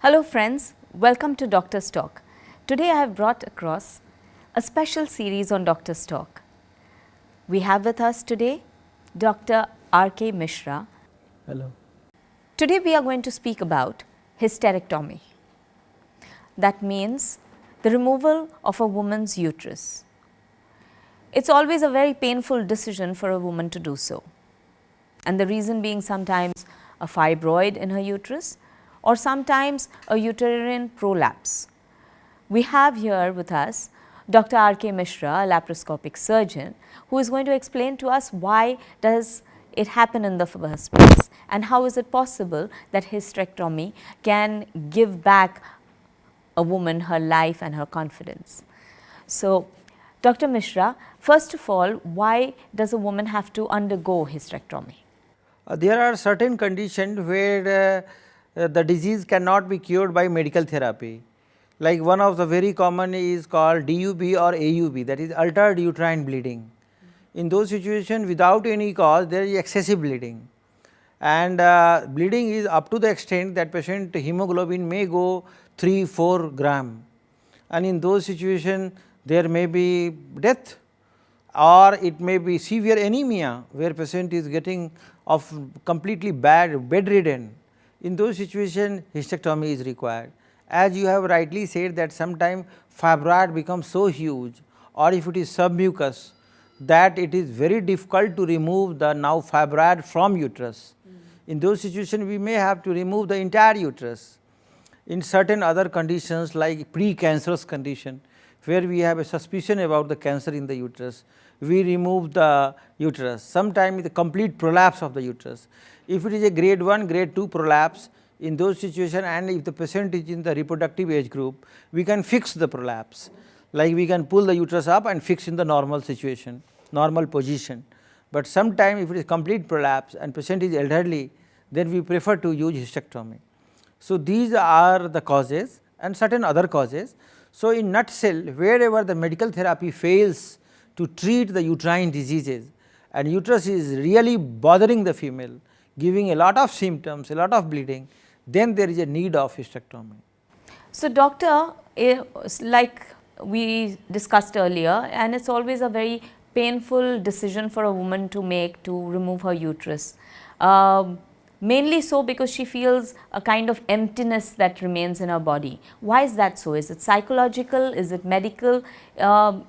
Hello friends, welcome to Doctor's Talk. Today I have brought across a special series on Doctor's Talk. We have with us today Dr. R.K. Mishra. Hello. Today we are going to speak about hysterectomy. That means the removal of a woman's uterus. It's always a very painful decision for a woman to do so. And the reason being sometimes a fibroid in her uterus or sometimes a uterine prolapse. We have here with us Dr. R.K. Mishra, a laparoscopic surgeon, who is going to explain to us why does it happen in the first place and how is it possible that hysterectomy can give back a woman her life and her confidence. So, Dr. Mishra, first of all, why does a woman have to undergo hysterectomy? There are certain conditions where the disease cannot be cured by medical therapy. Like one of the very common is called DUB or AUB, that is altered uterine bleeding. In those situations, without any cause, there is excessive bleeding. And bleeding is up to the extent that patient hemoglobin may go 3-4 gram. And in those situations, there may be death, or it may be severe anemia where patient is getting of completely bedridden. In those situations, hysterectomy is required. As you have rightly said that sometimes fibroid becomes so huge, or if it is submucous, that it is very difficult to remove the now fibroid from uterus. In those situations, we may have to remove the entire uterus. In certain other conditions like precancerous condition, where we have a suspicion about the cancer in the uterus, we remove the uterus. Sometimes the complete prolapse of the uterus. If it is a grade 1, grade 2 prolapse, in those situations, and if the patient is in the reproductive age group, we can fix the prolapse. Like we can pull the uterus up and fix in the normal situation, normal position. But sometimes if it is complete prolapse and patient is elderly, then we prefer to use hysterectomy. So, these are the causes and certain other causes. So, in nutshell, wherever the medical therapy fails to treat the uterine diseases and uterus is really bothering the female, giving a lot of symptoms, a lot of bleeding, then there is a need of hysterectomy. So, doctor, like we discussed earlier, and it's always a very painful decision for a woman to make to remove her uterus. Mainly so because she feels a kind of emptiness that remains in her body. Why is that so? Is it psychological? Is it medical?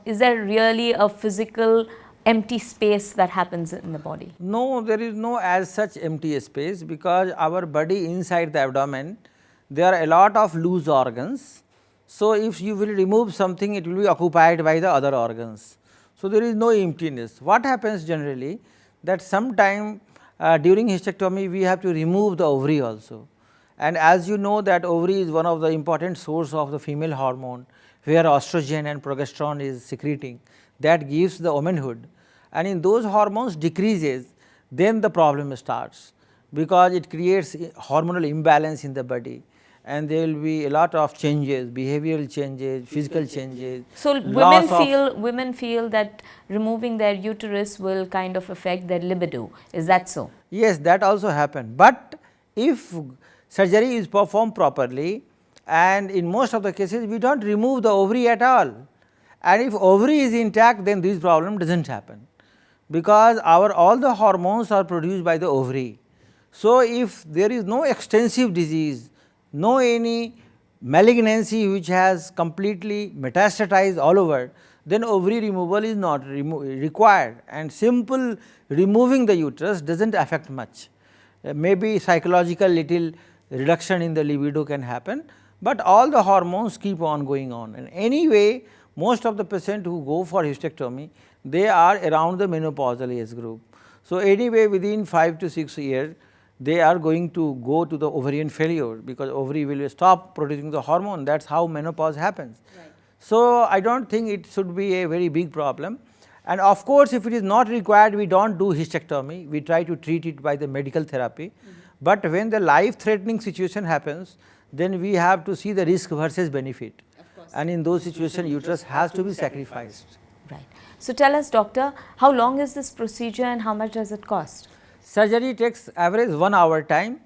Is there really a physical empty space that happens in the body? No, there is no as such empty space, because our body inside the abdomen, there are a lot of loose organs. So, if you will remove something, it will be occupied by the other organs. So, there is no emptiness. What happens generally that sometime during hysterectomy we have to remove the ovary also, and as you know that ovary is one of the important source of the female hormone, where estrogen and progesterone is secreting, that gives the womanhood, and in those hormones decreases, then the problem starts, because it creates hormonal imbalance in the body, and there will be a lot of changes, behavioral changes, physical changes. So, women feel that removing their uterus will kind of affect their libido. Is that so? Yes, that also happen, but if surgery is performed properly, and in most of the cases we do not remove the ovary at all, and if ovary is intact, then this problem does not happen, because all the hormones are produced by the ovary. So, if there is no extensive disease, no any malignancy which has completely metastatized all over, then ovary removal is not required, and simple removing the uterus does not affect much. Maybe psychological little reduction in the libido can happen, but all the hormones keep on going on, and anyway most of the patients who go for hysterectomy, they are around the menopausal age group. So, anyway within 5 to 6 years they are going to go to the ovarian failure, because ovary will stop producing the hormone. That is how menopause happens. Right. So, I do not think it should be a very big problem, and of course, if it is not required, we do not do hysterectomy, we try to treat it by the medical therapy. But when the life threatening situation happens, then we have to see the risk versus benefit, and in those situations uterus has to be sacrificed. Right. So, tell us doctor, how long is this procedure and how much does it cost? Surgery takes average 1 hour time,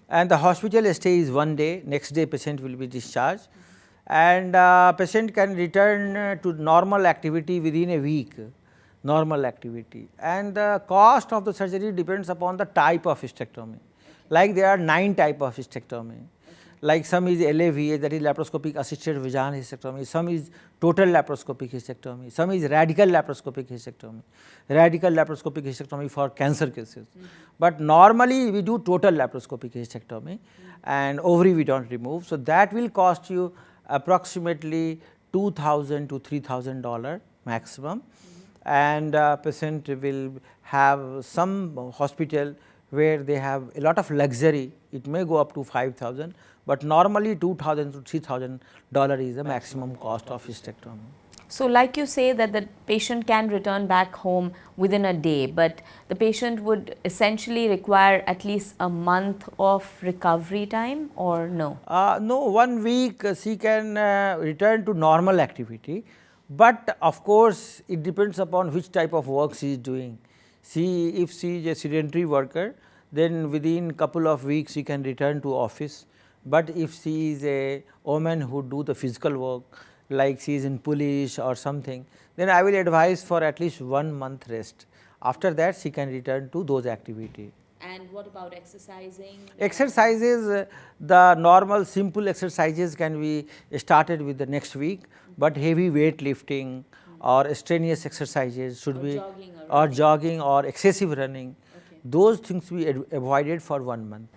and the hospital stay is 1 day, next day patient will be discharged, and patient can return to normal activity within a week, normal activity, and the cost of the surgery depends upon the type of hysterectomy. Like there are 9 type of hysterectomy, like some is LAVH, that is laparoscopic assisted vaginal hysterectomy, some is total laparoscopic hysterectomy, some is radical laparoscopic hysterectomy for cancer cases. But normally we do total laparoscopic hysterectomy and ovary we do not remove. So, that will cost you approximately $2,000 to $3,000 maximum, and patient will have some hospital where they have a lot of luxury, it may go up to 5,000, but normally $2,000 to $3,000 is the maximum cost of hysterectomy. So, like you say that the patient can return back home within a day, but the patient would essentially require at least a month of recovery time, or no? No, 1 week she can return to normal activity, but of course, it depends upon which type of work she is doing. If she is a sedentary worker, then within couple of weeks she can return to office, but if she is a woman who do the physical work, like she is in police or something, then I will advise for at least 1 month rest. After that she can return to those activities. And what about exercising? Exercises, the normal simple exercises can be started with the next week, but heavy weight lifting or strenuous exercises should be, or jogging or excessive running, those things be avoided for 1 month.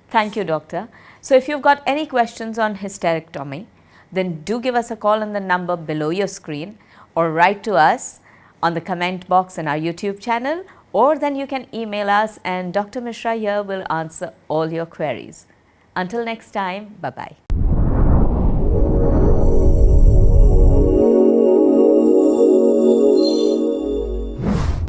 Thank you, doctor. So, if you've got any questions on hysterectomy, then do give us a call on the number below your screen, or write to us on the comment box in our YouTube channel, or then you can email us and Dr. Mishra here will answer all your queries. Until next time, bye-bye.